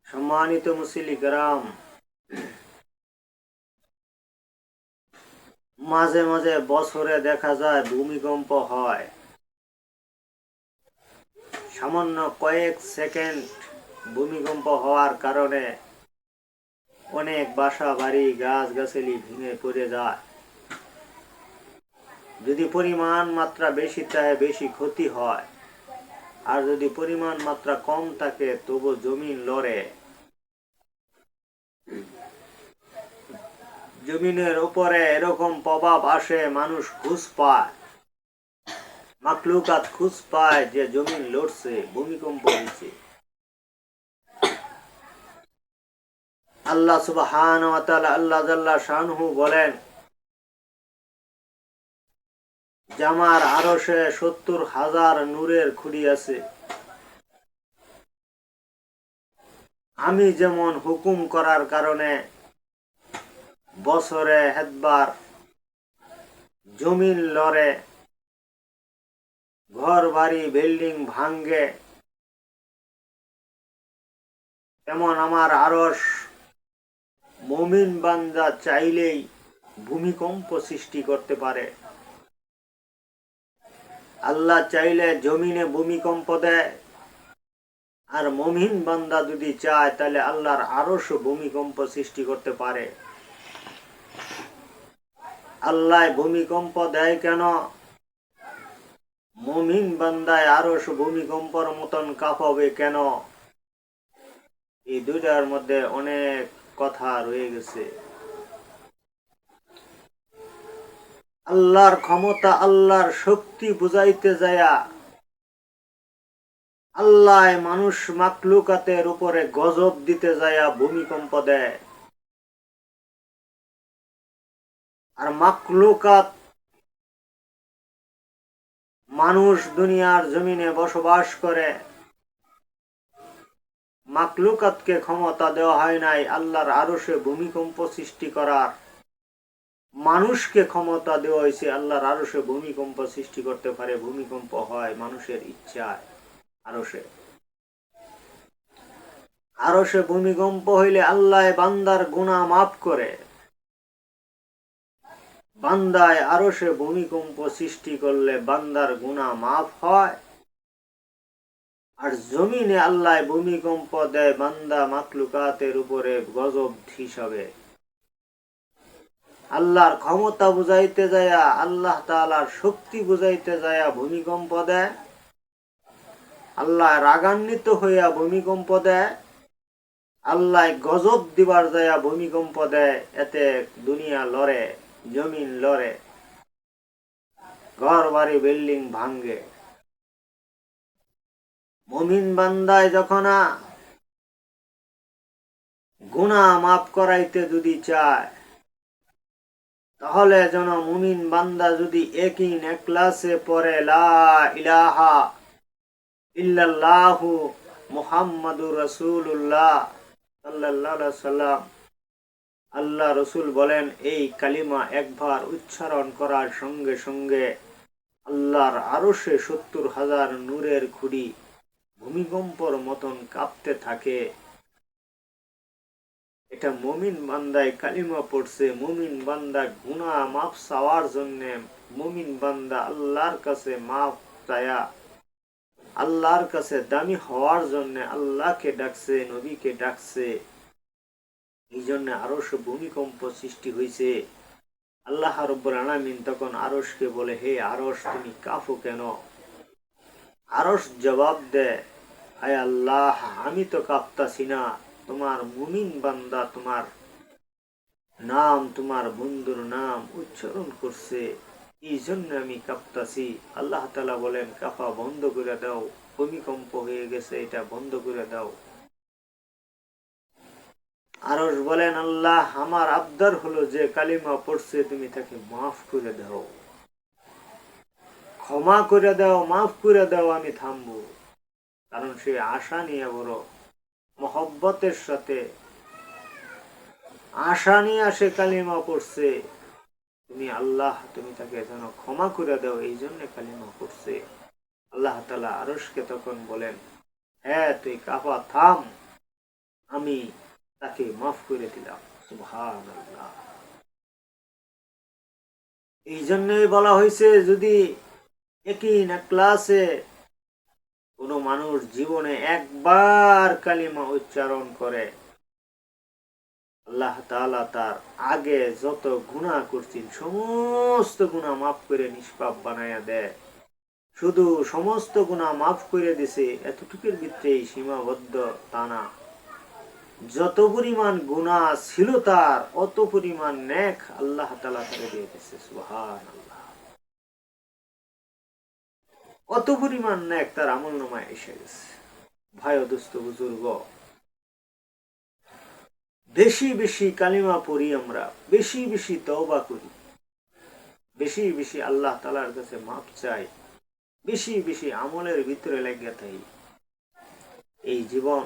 সম্মানিত মুসলিম গ্রাম, মাঝে মাঝে বছরে দেখা যায় ভূমিকম্প হয়। সামান্য কয়েক সেকেন্ড ভূমিকম্প হওয়ার কারণে অনেক বাসা বাড়ি গাছ গাছালি ভেঙে পড়ে যায়। যদি পরিমাণ মাত্রা বেশি থাকে বেশি ক্ষতি হয়, আর যদি পরিমাণ মাত্রা কম থাকে তবু জমিন লড়ে। জমিনের উপরে এরকম প্রভাব আসে, মানুষ খুঁজ পায়, মাকলুকাত খুঁজ পায় যে জমিন লড়ছে, ভূমিকম্প হয়েছে। আল্লাহ সুবহানাহু ওয়া তাআলা আল্লাহ জাল্লা শানহু বলেন যে আমার আরশে ৭০,০০০ নূরের খুঁটি আছে। আমি যেমন হুকুম করার কারণে বছরে একবার জমিন লড়ে, ঘর বাড়ি বিল্ডিং ভাঙ্গে, তেমন আমার আরশ মুমিন বান্দা চাইলেই ভূমিকম্প সৃষ্টি করতে পারে। আল্লাহ চাইলে জমিনে ভূমিকম্প দেয়, আর মুমিন বান্দা যদি চায় তাহলে আল্লাহর আরশ ভূমিকম্প সৃষ্টি করতে পারে। আল্লাহ ভূমিকম্প দেয় কেন? মুমিন বান্দায় আরশ ভূমিকম্পর মতন কাঁপাবে কেন? এই দুইটার মধ্যে অনেক কথা রয়ে গেছে। আল্লাহর ক্ষমতা, আল্লাহর শক্তি বুঝাইতে যায়া আল্লাহ মানুষ মাকলুকাতের উপরে গজব দিতে যায়া ভূমিকম্প দেয়। আর মাকলুকাত মানুষ দুনিয়ার জমিনে বসবাস করে, মাকলুকাতকে ক্ষমতা দেওয়া হয় নাই আল্লাহর আরশে ভূমিকম্প সৃষ্টি করার। মানুষকে ক্ষমতা দেওয়া হয়েছে আল্লাহর আরশে ভূমিকম্প সৃষ্টি করতে পারে। ভূমিকম্প হয় মানুষের ইচ্ছায়। আরশে আরশে ভূমিকম্প হইলে আল্লাহ বান্দার গুনাহ মাফ করে। বান্দায় আরশে ভূমিকম্প সৃষ্টি করলে বান্দার গুনাহ মাফ হয়। আর জমিনে আল্লাহ ভূমিকম্প দেয় বান্দা মাকলুকাতের উপরে গজব হিসাবে। আল্লাহর ক্ষমতা বুঝাইতে যায়া, আল্লাহ তাআলার শক্তি বুঝাইতে যায়া ভূমিকম্প দেয়। আল্লাহ রাগান্বিত হইয়া ভূমিকম্প দেয়। আল্লাহ গজব দিবার যায়া ভূমিকম্প দেয়। এতে দুনিয়া লড়ে, জমিন লড়ে, ঘর বাড়ি বিল্ডিং ভাঙ্গে। মুমিন বান্দায় যখন গুনাহ মাফ করাইতে যদি চায়, তাহলে যেন মুমিন বান্দা যদি একিন এখলাসে পড়ে লা ইলাহা ইল্লাল্লাহু মুহাম্মাদুর রাসূলুল্লাহ সাল্লাল্লাহু আলাইহি সাল্লাম, আল্লাহ রসুল বলেন এই কালিমা একবার উচ্চারণ করার সঙ্গে সঙ্গে আল্লাহর আরশে ৭০,০০০ নূরের খুঁটি ভূমিকম্পর মতন কাঁপতে থাকে। এটা মুমিন বান্দায় কালিমা পড়ছে, মুমিন বান্দা গুনাহ মাফ চাওয়ার জন্য, মুমিন বান্দা আল্লাহর কাছে মাফ চায়া আল্লাহর কাছে দামি হওয়ার জন্য আল্লাহকে ডাকছে, নবীকে ডাকছে। এই জন্য আরশ ভূমিকম্প সৃষ্টি হয়েছে। আল্লাহ রাব্বুল আলামিন তখন আরশকে বলে, হে আরশ তুমি কাঁপো কেন? আরশ জবাব দেয়, হায় আল্লাহ আমি তো কাঁপতাছি না, তোমার মুমিন বান্দা তোমার নাম, তোমার বন্ধুর নাম উচ্চারণ করছে, এই জন্য আমি কাঁপতাছি। আল্লাহ তাআলা বলেন কাঁপা বন্ধ করে দাও, ভূমিকম্প হয়ে গেছে, এটা বন্ধ করে দাও। আরশ বলেন আল্লাহ আমার আবদার হলো যে কালিমা পড়ছে তুমি তাকে মাফ করে দাও, ক্ষমা করে দাও, মাফ করে দাও, আমি থামবো। কারণ সে আশা নিয়ে বড় মহব্বতের সাথে আশা নিয়ে সে কালিমা পড়ছে, তুমি আল্লাহ তুমি তাকে যেন ক্ষমা করে দাও, এই জন্য কালিমা পড়ছে। আল্লাহ তাআলা আরশকে তখন বলেন, হ্যাঁ তুই কাঁপা থাম, আমি তাকে মাফ করে দিলাম। সুবহানাল্লাহ। এই জন্যই বলা হয়েছে, যদি একই না ক্লাসে কোনো মানুষ জীবনে একবার কালিমা উচ্চারণ করে, আল্লাহ তাআলা তার আগে যত গুনাহ করছেন সমস্ত গুনাহ মাফ করে নিষ্পাপ বানায়া দেয়। শুধু সমস্ত গুনাহ মাফ করে দিছে এতটুকুর ভিতরেই সীমাবদ্ধ তা না, যত পরিমাণ গুনাহ ছিল তার অত পরিমাণ নেক আল্লাহ তাআলা তাকে দিয়ে দিয়েছে। সুবহানাল্লাহ। অত পরিমাণ নেক তার আমলনামায় এসে গেছে। ভাই ও দোস্ত বুজুর্গ, বেশি বেশি কালিমা পড়ি আমরা, বেশি বেশি তওবা করি, বেশি বেশি আল্লাহ তাআলার কাছে মাফ চাই, বেশি বেশি আমলের ভিতরে লেগে থাকি। এই জীবন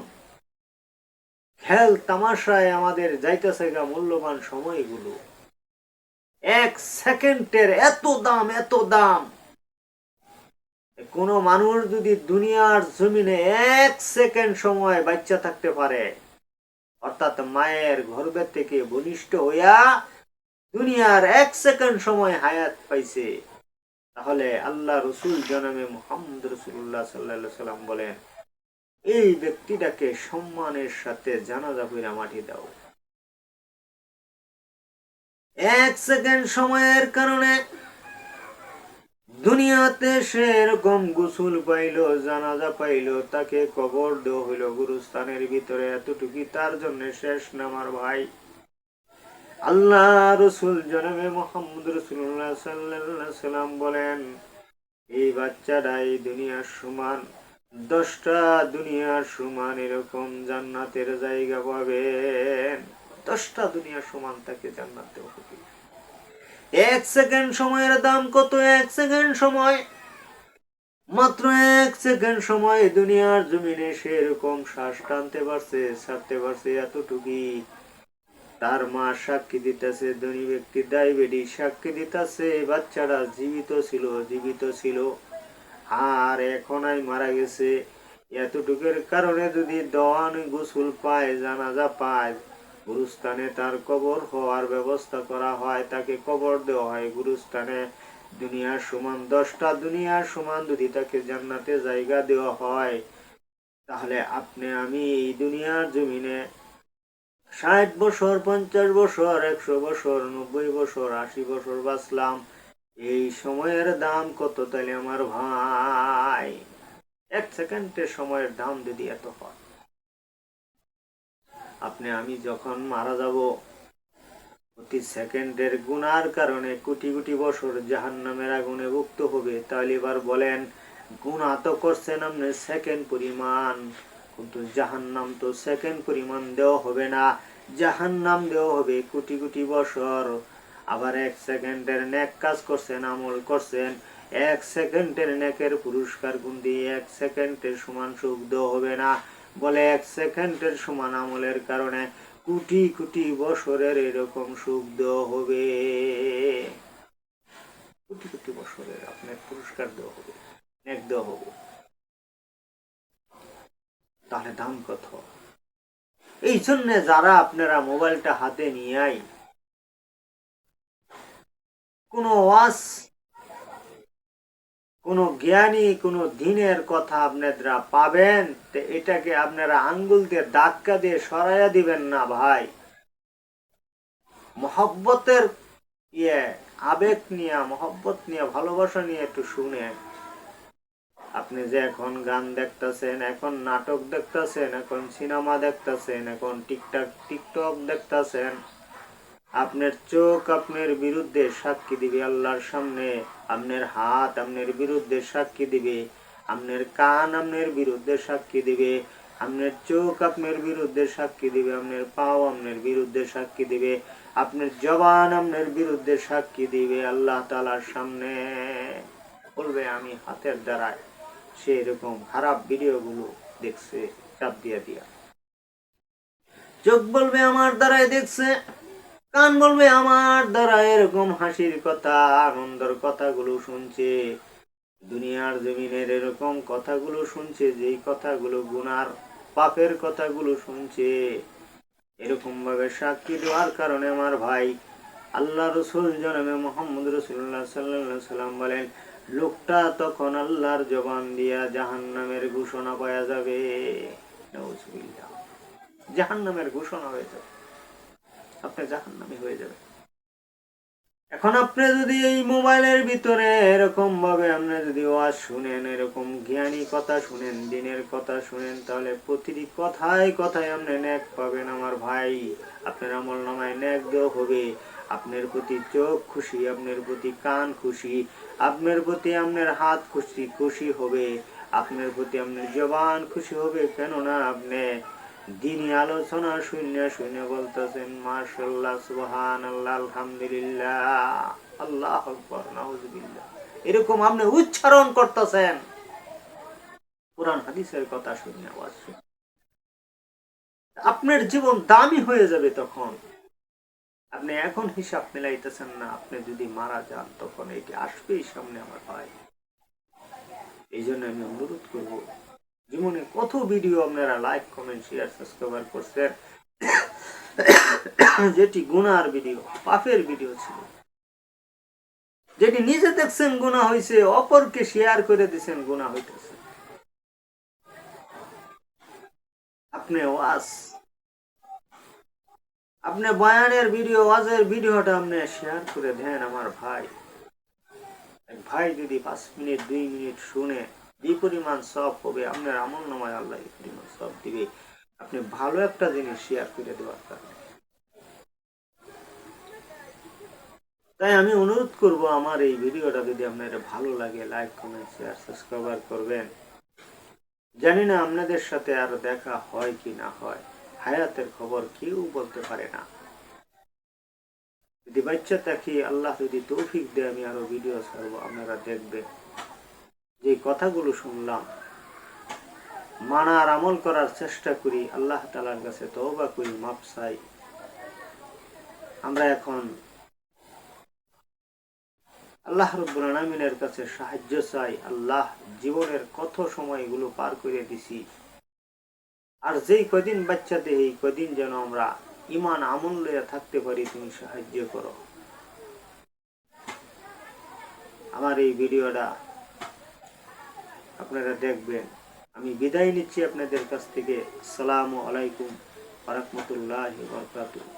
খেল তামাশায় আমাদের যাইতেছে গা মূল্যবান সময়গুলো। এক সেকেন্ডের এত দাম, এত দাম। কোন মানুষ যদি দুনিয়ার জমিনে এক সেকেন্ড সময় বাচ্চা থাকতে পারে, অর্থাৎ মায়ের গর্ভে থেকে বলিষ্ঠ হইয়া দুনিয়ার এক সেকেন্ড সময় হায়াত পাইছে, তাহলে আল্লাহ রসুল জনাবে মুহাম্মদ রাসূলুল্লাহ সাল্লাল্লাহু আলাইহি সাল্লাম বলেন, এই ব্যক্তিটাকে সম্মানের সাথে জানাজা কইরা মাটি দাও। এক সেকেন্ড সময়ের কারণে দুনিয়াতে সে এরকম গোসল পাইলো, জানাজা পাইলো, তাকে কবর দেওয়া হইলো গুরুস্থানের ভিতরে, এতটুকু তার জন্য শেষ না আমার ভাই। আল্লাহ রসুল জনাবে মুহাম্মদ রাসূলুল্লাহ সাল্লাল্লাহু আলাইহি সাল্লাম বলেন, এই বাচ্চাটা এই দুনিয়ার সমান 10টা দুনিয়ার সমান এরকম জান্নাতের জায়গা পাবেন। 10টা দুনিয়ার সমান তাকে জান্নাত দেওয়া হবে। এক সেকেন্ড সময়ের দাম কত? এক সেকেন্ড সময়, মাত্র এক সেকেন্ড সময় দুনিয়ার জমিনে সে এরকম শ্বাস টানতে পারছে, ছাড়তে পারছে, এতটুকুই তার মা সাক্ষী দিতেছে, ধনী ব্যক্তি ডায়াবেটিস সাক্ষী দিতেছে বাচ্চাটা জীবিত ছিল, জীবিত ছিল, আর এখনই মারা গেছে। এতটুকুর কারণে যদি দওয়ান গোসল পায়, জানাজা পায়, গুরুস্থানে তার কবর হওয়ার ব্যবস্থা করা হয়, তাকে কবর দেওয়া হয় গুরুস্থানে, দুনিয়ার সমান 10টা দুনিয়ার সমান যদি তাকে জান্নাতে জায়গা দেওয়া হয়, তাহলে আপনি আমি এই দুনিয়ার জমিনে 60 বছর, 50 বছর, 100 বছর, 90 বছর, 80 বছর বাঁচলাম, এই সময়ের দাম কত তাহলে আমার ভাই? এক সেকেন্ডের সময়ের দাম যদি এত হয়, আপনি আমি যখন মারা যাব, প্রতি সেকেন্ডের গুনার কারণে কোটি কোটি বছর জাহান্নামের আগুনে ভুক্ত হবে। তাহলে এবার বলেন, গুনাহ তো করছেন আপনি সেকেন্ড পরিমাণ, কিন্তু জাহান্নাম তো সেকেন্ড পরিমাণ দেওয়া হবে না, জাহান্নাম দেওয়া হবে কোটি কোটি বছর। আবার এক সেকেন্ডের নেক কাজ করছেন, আমল করছেন, এক সেকেন্ডের নেকের পুরস্কার গুণ দিয়ে এক সেকেন্ডের সমান সুখ দেওয়া হবে না, বলে এক সেকেন্ডের সমান আমলের কারণে কোটি কোটি বছরের এরকম সুখ দেওয়া হবে, কোটি কোটি বছরের আপনার পুরস্কার দেওয়া হবে, নেক দেওয়া হবে। তাহলে দাম কত? এই জন্য যারা আপনারা মোবাইলটা হাতে নিয়ে কোনো ওয়াজ, কোনো জ্ঞানী, কোনো দিনের কথা আপনারা পাবেন, তো এটাকে আপনারা আঙ্গুল দিয়ে ধাক্কা দিয়ে সরাইয়া দিবেন না ভাই। মহব্বতের আবেগ নিয়ে, মহব্বত নিয়ে, ভালোবাসা নিয়ে একটু শুনে। আপনি যে এখন গান দেখতেছেন, এখন নাটক দেখতেছেন, এখন সিনেমা দেখতেছেন, এখন টিকটক দেখতেছেন, আপনার চোখ আপনার বিরুদ্ধে সাক্ষী দিবে আল্লাহর সামনে, আপনার হাত আপনার বিরুদ্ধে সাক্ষী দিবে, আপনার কান আপনার বিরুদ্ধে সাক্ষী দিবে, আপনার চোখ আপনার বিরুদ্ধে সাক্ষী দিবে, আপনার পাও আপনার বিরুদ্ধে সাক্ষী দিবে, আপনার জবান আপনার বিরুদ্ধে সাক্ষী দিবে আল্লাহ তাআলার সামনে। বলবে আমি হাতের দ্বারায় সে এরকম খারাপ ভিডিওগুলো দেখছে, চাপ দিয়া দিয়া। চোখ বলবে আমার দ্বারাই দেখছে, কান বলবে আমার দ্বারা এরকম হাসির কথা, আনন্দের কথাগুলো শুনছে, দুনিয়ার জমিনের এরকম কথাগুলো শুনছে, যেই কথাগুলো গুনার পাপের কথাগুলো শুনছে। এরকম ভাবে সাক্ষী দেওয়ার কারণে আমার ভাই আল্লাহ রসুল জনাবে মুহাম্মদ রাসূলুল্লাহ সাল্লাল্লাহু আলাইহি সাল্লাম বলেন, লোকটা তখন আল্লাহর জবান দিয়া জাহান্নামের ঘোষণা পাওয়া যাবে। নাউজুবিল্লাহ। জাহান্নামের ঘোষণা হয়ে যাবে, আপনি জাহান্নামী হয়ে যাবে। এখন আপনি যদি এই মোবাইলের ভিতরে এরকম ভাবে আপনি যদি ওয়াজ শুনেন, এরকম জ্ঞানী কথা শুনেন, দিনের কথা শুনেন, তাহলে প্রতিটি কথায় কথায় আপনি নেক পাবেন আমার ভাই। আপনার আমল নামায় নেক দেওয়া হবে। আপনার প্রতি চোখ খুশি, আপনার প্রতি কান খুশি, আপনার প্রতি আপনার হাত খুশি খুশি হবে, আপনার প্রতি আপনার জবান খুশি হবে। কেননা আপনি দিনী আলোচনা শূন্য শূন্য বলতেছেন মাশাআল্লাহ, সুবহানাল্লাহ, আলহামদুলিল্লাহ, আল্লাহু আকবার, নাউজুবিল্লাহ, এরকম আপনি উচ্চারণ করতেছেন কোরআন হাদিসের কথা শুনে। আওয়াজ শুনে আপনার জীবন দামি হয়ে যাবে। তখন আপনি এখন হিসাব মিলাইতেছেন না, আপনি যদি মারা যান তখন এটি আসবেই সামনে আমার ভাই। এই জন্য আমি অনুরোধ করব, জীবনে কত ভিডিও আপনারা লাইক কমেন্ট শেয়ার সাবস্ক্রাইব করছেন, যেটি গুনার ভিডিও, পাপের ভিডিও ছিল, যেটি নিজে দেখছেন গুনাহ হইছে, অপরকে শেয়ার করে দিচ্ছেন গুনাহ হইতেছে। আপনি ওয়াজ, আপনি বয়ানের ভিডিও, ওয়াজের ভিডিওটা আপনি শেয়ার করে দেন আমার ভাই। এক ভাই যদি 5 মিনিট 2 মিনিট শুনে যে পরিমাণ সব হবে, আপনার আমল নামায় আল্লাহ এই পরিমাণ সব দিবে। আপনি ভালো একটা জিনিস শেয়ার করে দেওয়ার কারণে। তাই আমি অনুরোধ করব, আমার এই ভিডিওটা যদি আপনার ভালো লাগে, লাইক কমেন্ট শেয়ার সাবস্ক্রাইব করবেন। জানি না আপনাদের সাথে আর দেখা হয় কি না হয়, হায়াতের খবর কেউ বলতে পারে না। যদি বাচ্চা থাকি, আল্লাহ যদি তৌফিক দেয়, আমি আরো ভিডিও ছাড়বো, আপনারা দেখবেন। যে কথাগুলো শুনলাম মানার আমল করার চেষ্টা করি, আল্লাহ তাআলার কাছে তওবা করি, মাফ চাই। আমরা এখন আল্লাহ রাব্বুল আলামিনের কাছে সাহায্য চাই। আল্লাহ, জীবনের কত সময়গুলো পার করে দিছি, আর যেই কদিন বাচ্চাতে এই কদিন যেন আমরা ইমান আমল লইয়া থাকতে পারি, তুমি সাহায্য করো। আমার এই ভিডিওটা আপনারা দেখবেন। আমি বিদায় নিচ্ছি আপনাদের কাছ থেকে। আসসালামু আলাইকুম ওয়া রাহমাতুল্লাহি ওয়া বারাকাতুহু।